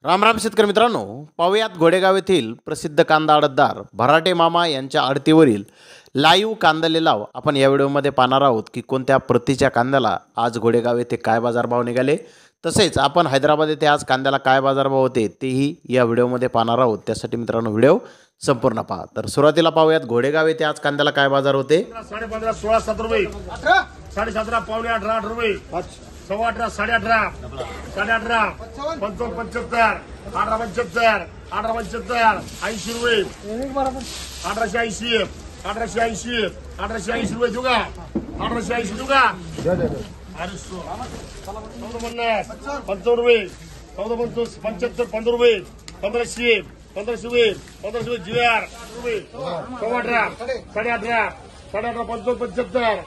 राम राम शेतकरी मित्रांनो, पाहुयात घोडेगाव येथील प्रसिद्ध कांदा आडतदार भराटे मामा यांच्या आडतीवरील लाईव्ह कांदा लिलाव आपण या व्हिडिओमध्ये पाहणार आहोत की कोणत्या प्रतीच्या कांद्याला आज घोडेगाव येथे काय बाजारभाव निघाले, तसेच आपण हैदराबाद येथे आज कांद्याला काय बाजारभाव होते तेही या व्हिडिओमध्ये पाहणार आहोत। त्यासाठी मित्रांनो व्हिडिओ संपूर्ण पहा। तर सुरुवातीला पाहूयात घोडेगाव येथे आज कांद्याला काय बाजार होते। 15.5 16 17 रुपये 17.5 पावणे 18 रुपये 18 18 18 55 75 18 75 18 75 80 रुपये 1880 1880 1880 रुपये देऊ का 1880 देऊ का 55 रुपये 14 75 15 रुपये 1500 1500 रुपये 1500 रुपये जीआर रुपये 18 18 18 75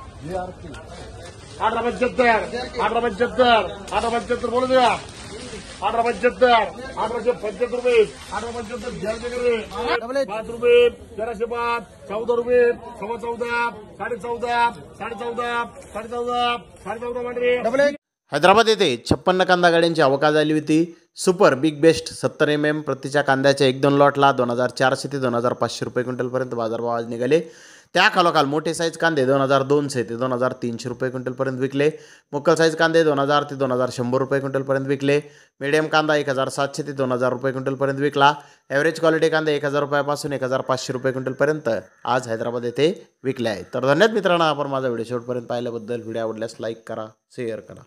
18 75 18 75 18 75 बोलो दिया 18 75 1875 रुपये 18 75 घ्यायचे 5 रुपये 1305 14 रुपये 14 14.5 14.5 14 हैदराबाद येथे 56 कांदा गाड्यांची अवकाश झाली होती। सुपर बिग बेस्ट 70 mm प्रतीच्या कांद्याच्या 1-2 लॉटला 2400 ते 2500 रुपये क्विंटलपर्यंत बाजारभाव आज निघाले। त्या खालोखाल मोठे साईज कांदे 2200 ते 2300 रुपये क्विंटलपर्यंत विकले। मुक्कल साईज कांदे 2000 ते 2100 रुपये क्विंटलपर्यंत विकले। मीडियम कांदा 1700 ते 2000 रुपये क्विंटलपर्यंत विकला। ॲव्हरेज क्वालिटी कांदे 1000 रुपयापासून 1500 रुपये क्विंटलपर्यंत आज हैदराबाद येथे विकले आहे। तर धन्यवाद मित्रांनो, आपण माझा व्हिडिओ शेवटपर्यंत पाहिल्याबद्दल। व्हिडिओ आवडल्यास लाईक करा, शेअर करा।